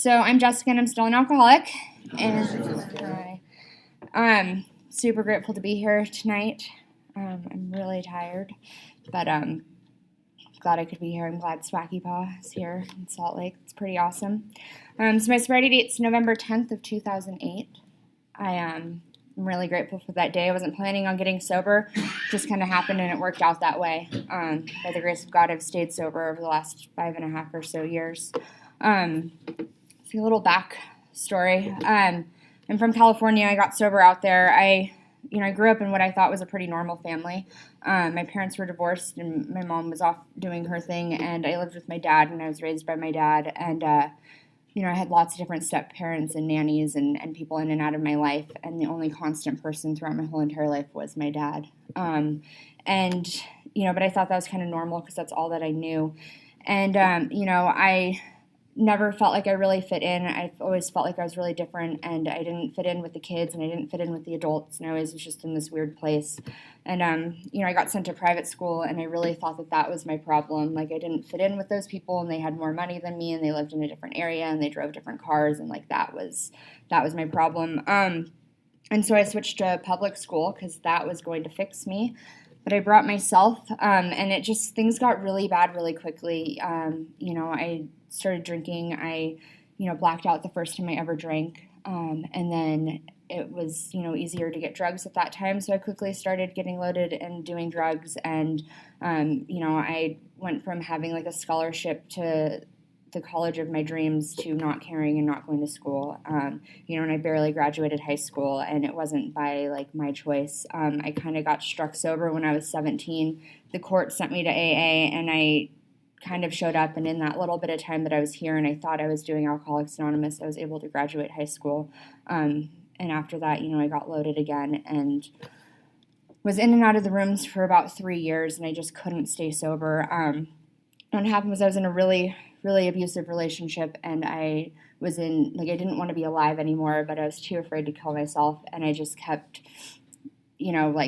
So I'm Jessica, and I'm still an alcoholic, and I'm super grateful to be here tonight. I'm really tired, but glad I could be here. I'm glad SWACYPAA is here in Salt Lake. It's pretty awesome. So my sobriety date's November 10th of 2008. I'm really grateful for that day. I wasn't planning on getting sober. It just kind of happened, and it worked out that way. By the grace of God, I've stayed sober over the last 5.5 or so years. A little back story. I'm from California. I got sober out there. I grew up in what I thought was a pretty normal family. My parents were divorced, and my mom was off doing her thing, and I lived with my dad, and I was raised by my dad. And I had lots of different step parents and nannies and people in and out of my life, and the only constant person throughout my whole entire life was my dad. But I thought that was kind of normal because that's all that I knew. And I never felt like I really fit in. I always felt like I was really different, and I didn't fit in with the kids, and I didn't fit in with the adults, and I always was just in this weird place. And, I got sent to private school, and I really thought that that was my problem. Like, I didn't fit in with those people, and they had more money than me, and they lived in a different area, and they drove different cars, and, that was my problem. And so I switched to public school because that was going to fix me. But I brought myself, and things got really bad really quickly. I started drinking. I, blacked out the first time I ever drank. And then it was, easier to get drugs at that time. So I quickly started getting loaded and doing drugs. And, I went from having a scholarship to the college of my dreams to not caring and not going to school. And I barely graduated high school, and it wasn't by my choice. I kind of got struck sober when I was 17. The court sent me to AA, and I kind of showed up, and in that little bit of time that I was here and I thought I was doing Alcoholics Anonymous, I was able to graduate high school. And after that, I got loaded again and was in and out of the rooms for about 3 years, and I just couldn't stay sober. What happened was I was in a really, really abusive relationship, and I was in, I didn't want to be alive anymore, but I was too afraid to kill myself, and I just kept,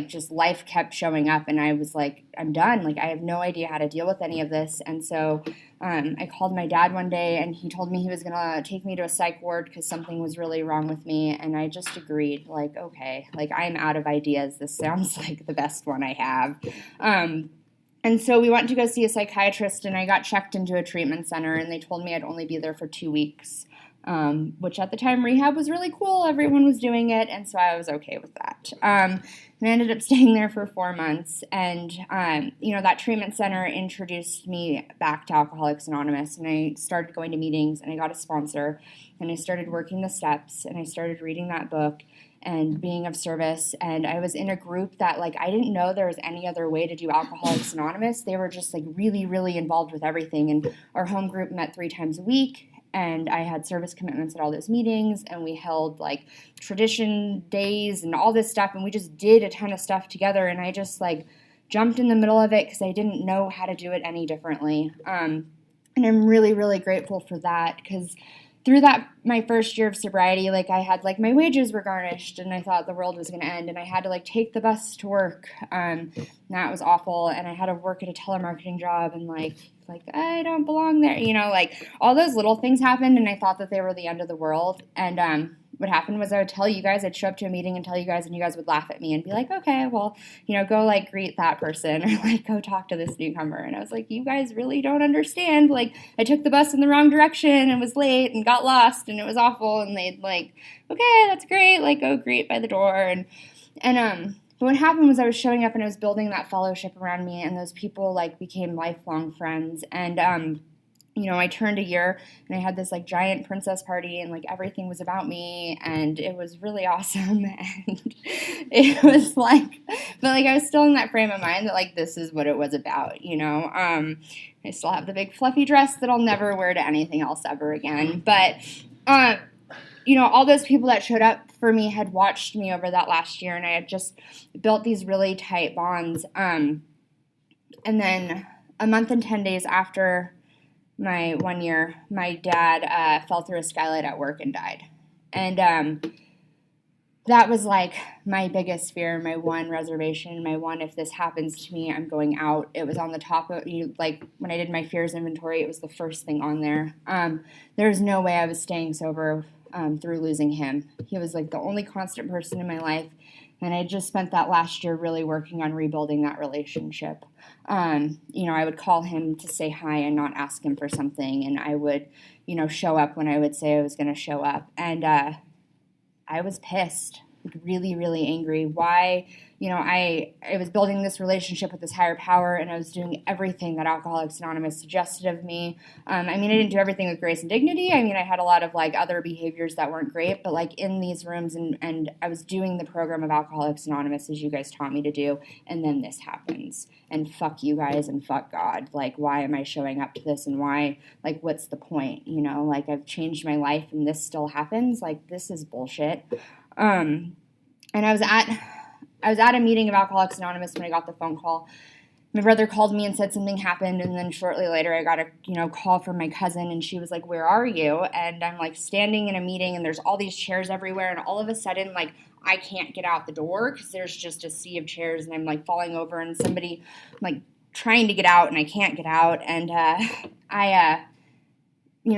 just life kept showing up, and I was like, I'm done. I have no idea how to deal with any of this. And so I called my dad one day, and he told me he was going to take me to a psych ward because something was really wrong with me, and I just agreed, okay, I'm out of ideas. This sounds like the best one I have. And so we went to go see a psychiatrist, and I got checked into a treatment center, and they told me I'd only be there for 2 weeks. Which at the time rehab was really cool. Everyone was doing it, and so I was okay with that. And I ended up staying there for 4 months, and, that treatment center introduced me back to Alcoholics Anonymous, and I started going to meetings, and I got a sponsor, and I started working the steps, and I started reading that book and being of service, and I was in a group that, I didn't know there was any other way to do Alcoholics Anonymous. They were just, really, really involved with everything, and our home group met 3 times a week, and I had service commitments at all those meetings, and we held tradition days and all this stuff, and we just did a ton of stuff together, and I just jumped in the middle of it because I didn't know how to do it any differently. And I'm really, really grateful for that because through that, my first year of sobriety, I had, my wages were garnished, and I thought the world was going to end, and I had to, take the bus to work, and that was awful, and I had to work at a telemarketing job, and, I don't belong there, all those little things happened, and I thought that they were the end of the world, and, what happened was I would tell you guys, I'd show up to a meeting and tell you guys, and you guys would laugh at me and be like, okay, well, go, greet that person, or, go talk to this newcomer, and I was like, you guys really don't understand, I took the bus in the wrong direction and was late and got lost, and it was awful, and they'd, okay, that's great, go greet by the door, and but what happened was I was showing up, and I was building that fellowship around me, and those people, became lifelong friends, and, I turned a year, and I had this, giant princess party, and, everything was about me, and it was really awesome, and it was, but, I was still in that frame of mind that, this is what it was about, I still have the big fluffy dress that I'll never wear to anything else ever again, but, all those people that showed up for me had watched me over that last year, and I had just built these really tight bonds, and then a month and 10 days after my 1 year, my dad fell through a skylight at work and died. And that was like my biggest fear, my one reservation, my one, if this happens to me, I'm going out. It was on the top of, like when I did my fears inventory, it was the first thing on there. There's no way I was staying sober through losing him. He was like the only constant person in my life. And I just spent that last year really working on rebuilding that relationship. I would call him to say hi and not ask him for something. And I would, show up when I would say I was going to show up. And I was pissed, like really, really angry. Why, I was building this relationship with this higher power, and I was doing everything that Alcoholics Anonymous suggested of me. I didn't do everything with grace and dignity. I had a lot of like other behaviors that weren't great, but like in these rooms, and I was doing the program of Alcoholics Anonymous as you guys taught me to do, and then this happens. And fuck you guys and fuck God. Like, why am I showing up to this, and why, like, what's the point? Like I've changed my life and this still happens. Like, this is bullshit. And I was at a meeting of Alcoholics Anonymous when I got the phone call. My brother called me and said something happened, and then shortly later I got a call from my cousin, and she was like, "Where are you?" And I'm like standing in a meeting, and there's all these chairs everywhere, and all of a sudden, like, I can't get out the door because there's just a sea of chairs, and I'm like falling over, and somebody like trying to get out, and I can't get out, and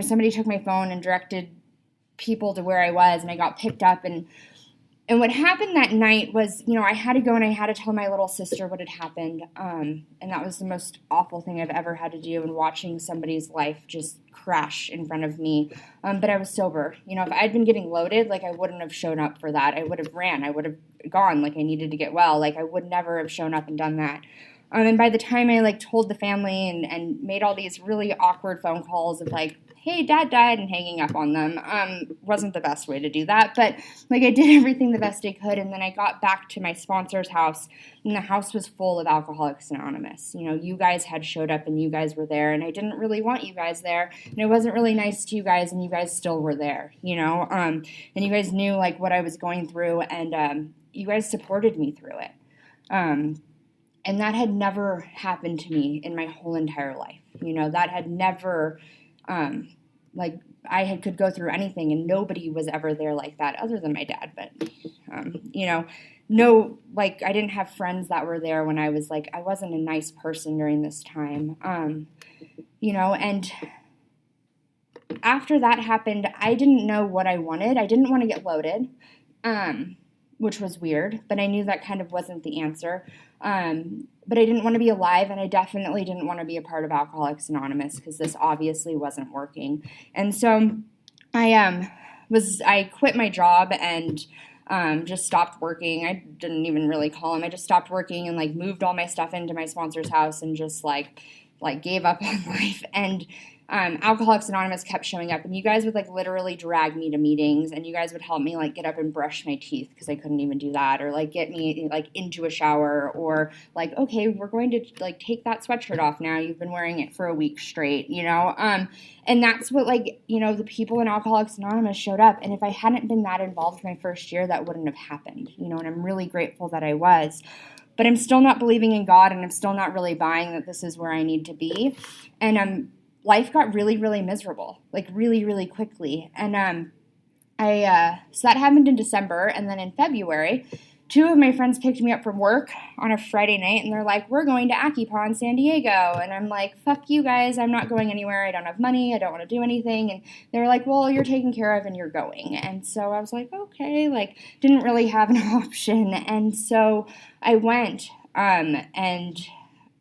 somebody took my phone and directed people to where I was, and I got picked up, and what happened that night was, I had to go and I had to tell my little sister what had happened, and that was the most awful thing I've ever had to do, and watching somebody's life just crash in front of me, but I was sober. If I'd been getting loaded, like, I wouldn't have shown up for that. I would have ran. I would have gone, like, I needed to get well. Like, I would never have shown up and done that. And by the time I, like, told the family and made all these really awkward phone calls of, like, hey, Dad died, and hanging up on them, wasn't the best way to do that. But, like, I did everything the best I could, and then I got back to my sponsor's house, and the house was full of Alcoholics Anonymous. You guys had showed up, and you guys were there, and I didn't really want you guys there, and I wasn't really nice to you guys, and you guys still were there, and you guys knew, like, what I was going through, and you guys supported me through it. And that had never happened to me in my whole entire life. That had never, I could go through anything, and nobody was ever there like that other than my dad. But, no, like, I didn't have friends that were there when I was, like, I wasn't a nice person during this time. And after that happened, I didn't know what I wanted. I didn't want to get loaded, which was weird, but I knew that kind of wasn't the answer. But I didn't want to be alive, and I definitely didn't want to be a part of Alcoholics Anonymous because this obviously wasn't working. And so I quit my job and just stopped working. I didn't even really call him. I just stopped working and, like, moved all my stuff into my sponsor's house and just like gave up on life. And Alcoholics Anonymous kept showing up, and you guys would, like, literally drag me to meetings, and you guys would help me, like, get up and brush my teeth because I couldn't even do that, or, like, get me, like, into a shower, or, like, okay, we're going to, like, take that sweatshirt off now. You've been wearing it for a week straight, and that's what, like, the people in Alcoholics Anonymous showed up, and if I hadn't been that involved my first year, that wouldn't have happened, and I'm really grateful that I was. But I'm still not believing in God, and I'm still not really buying that this is where I need to be, and life got really, really miserable, like really, really quickly. And so that happened in December. And then in February, two of my friends picked me up from work on a Friday night, and they're like, we're going to SWACYPAA in San Diego. And I'm like, fuck you guys. I'm not going anywhere. I don't have money. I don't want to do anything. And they were like, well, you're taken care of and you're going. And so I was like, okay, like, didn't really have an option. And so I went, and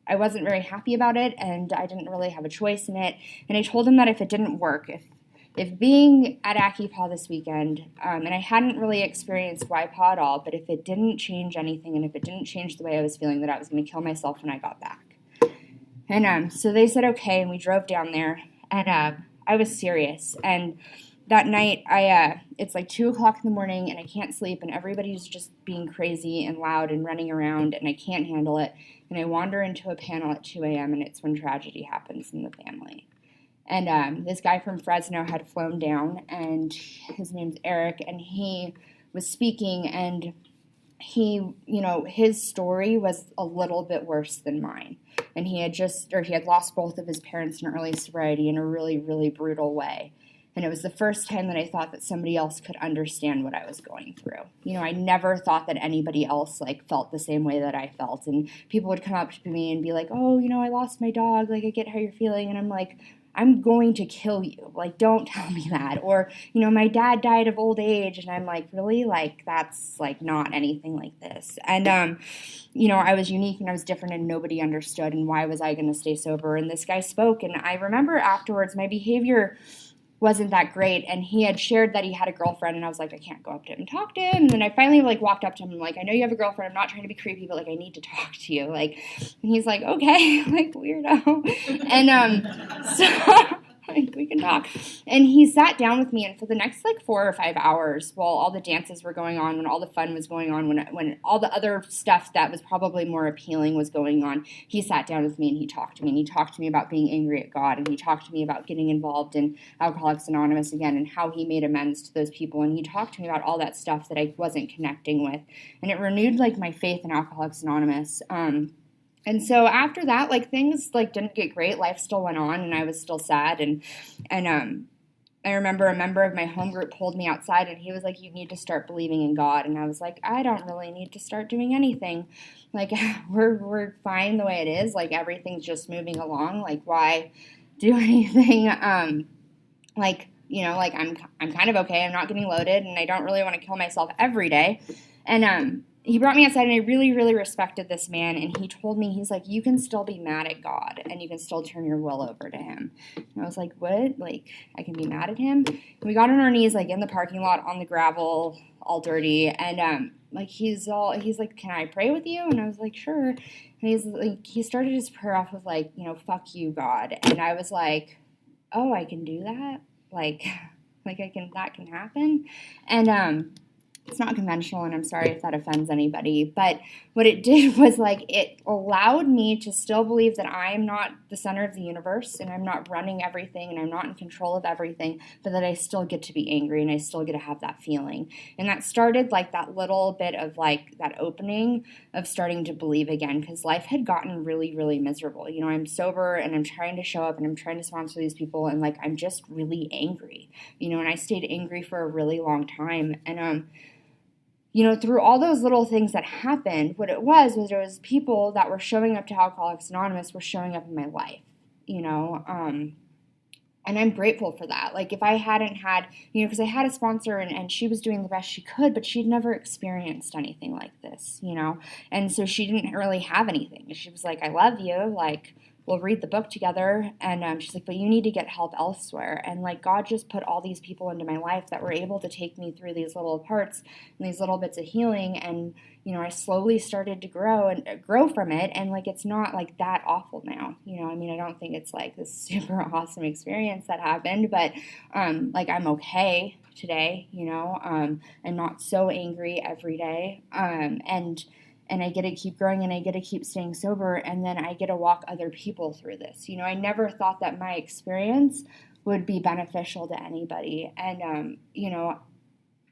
I wasn't very happy about it, and I didn't really have a choice in it. And I told him that if it didn't work, if being at SWACYPAA this weekend, and I hadn't really experienced SWACYPAA at all, but if it didn't change anything, and if it didn't change the way I was feeling, that I was going to kill myself when I got back. And so they said okay, and we drove down there, and I was serious. And that night, it's like 2 o'clock in the morning, and I can't sleep, and everybody's just being crazy and loud and running around, and I can't handle it. And I wander into a panel at 2 a.m., and it's when tragedy happens in the family. And this guy from Fresno had flown down, and his name's Eric, and he was speaking, and he, his story was a little bit worse than mine. And he had lost both of his parents in early sobriety in a really, really brutal way. And it was the first time that I thought that somebody else could understand what I was going through. You know, I never thought that anybody else, like, felt the same way that I felt. And people would come up to me and be like, oh, you know, I lost my dog. Like, I get how you're feeling. And I'm like, I'm going to kill you. Like, don't tell me that. Or, you know, my dad died of old age. And I'm like, really? Like, that's, like, not anything like this. And, you know, I was unique and I was different and nobody understood. And why was I going to stay sober? And this guy spoke. And I remember afterwards my behavior wasn't that great, and he had shared that he had a girlfriend, and I was like, I can't go up to him and talk to him. And then I finally, like, walked up to him and, like, I know you have a girlfriend, I'm not trying to be creepy, but, like, I need to talk to you, like. And he's like, okay. Like, weirdo. And so like, we can talk. And he sat down with me, and for the next, like, 4 or 5 hours, while all the dances were going on, when all the fun was going on, when all the other stuff that was probably more appealing was going on, he sat down with me and he talked to me. And he talked to me about being angry at God, and he talked to me about getting involved in Alcoholics Anonymous again and how he made amends to those people. And he talked to me about all that stuff that I wasn't connecting with. And it renewed, like, my faith in Alcoholics Anonymous. And so after that, like, things, like, didn't get great. Life still went on, and I was still sad. And I remember a member of my home group pulled me outside, and he was like, you need to start believing in God. And I was like, I don't really need to start doing anything. Like, we're fine the way it is. Like, everything's just moving along. Like, why do anything? Like, you know, like, I'm kind of okay. I'm not getting loaded, and I don't really want to kill myself every day. And he brought me outside, and I really, really respected this man. And he told me, he's like, you can still be mad at God, and you can still turn your will over to him. And I was like, what? Like, I can be mad at him? And we got on our knees, like, in the parking lot on the gravel, all dirty. And like, he's like, can I pray with you? And I was like, sure. And he's like, he started his prayer off with, like, you know, fuck you, God. And I was like, oh, I can do that? Like that can happen? And it's not conventional, and I'm sorry if that offends anybody, but what it did was, like, it allowed me to still believe that I'm not the center of the universe, and I'm not running everything, and I'm not in control of everything, but that I still get to be angry, and I still get to have that feeling. And that started, like, that little bit of, like, that opening of starting to believe again, because life had gotten really, really miserable. You know, I'm sober, and I'm trying to show up, and I'm trying to sponsor these people, and, like, I'm just really angry, you know, and I stayed angry for a really long time. And you know, through all those little things that happened, what it was there was people that were showing up to Alcoholics Anonymous were showing up in my life, you know, and I'm grateful for that. Like, if I hadn't had, you know, because I had a sponsor and she was doing the best she could, but she'd never experienced anything like this, you know, and so she didn't really have anything. She was like, I love you, like, we'll read the book together. And she's like, but you need to get help elsewhere. And, like, God just put all these people into my life that were able to take me through these little parts and these little bits of healing. And, you know, I slowly started to grow from it. And, like, it's not, like, that awful now. You know, I mean, I don't think it's, like, this super awesome experience that happened, but, like, I'm okay today, you know. I'm not so angry every day. And I get to keep growing, and I get to keep staying sober, and then I get to walk other people through this. You know, I never thought that my experience would be beneficial to anybody. And, you know,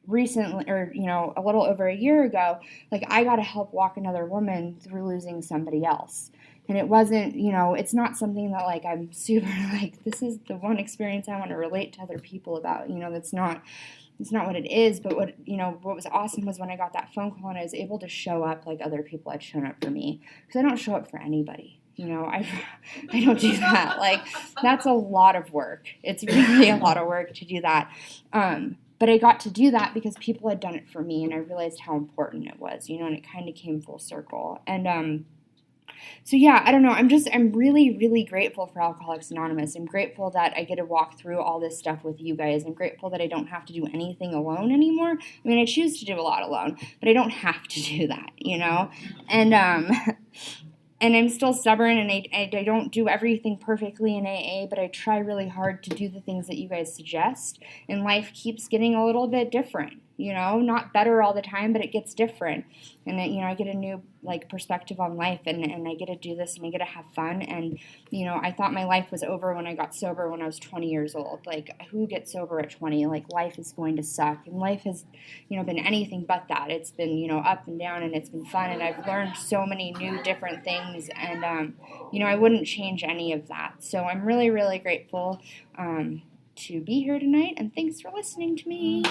recently, or, you know, a little over a year ago, like, I got to help walk another woman through losing somebody else. And it wasn't, you know, it's not something that, like, I'm super, like, this is the one experience I want to relate to other people about. You know, it's not what it is. But what, you know, what was awesome was when I got that phone call and I was able to show up like other people had shown up for me, because I don't show up for anybody. You know, I don't do that. Like, that's a lot of work. It's really a lot of work to do that. But I got to do that because people had done it for me, and I realized how important it was, you know, and it kind of came full circle. And so, yeah, I don't know. I'm really, really grateful for Alcoholics Anonymous. I'm grateful that I get to walk through all this stuff with you guys. I'm grateful that I don't have to do anything alone anymore. I mean, I choose to do a lot alone, but I don't have to do that, you know? And I'm still stubborn, and I don't do everything perfectly in AA, but I try really hard to do the things that you guys suggest, and life keeps getting a little bit different, you know, not better all the time, but it gets different. And, you know, I get a new, like, perspective on life, and I get to do this, and I get to have fun. And, you know, I thought my life was over when I got sober when I was 20 years old. Like, who gets sober at 20? Like, life is going to suck. And life has, you know, been anything but that. It's been, you know, up and down, and it's been fun, and I've learned so many new different things, and, you know, I wouldn't change any of that. So I'm really, really grateful. to be here tonight, and thanks for listening to me.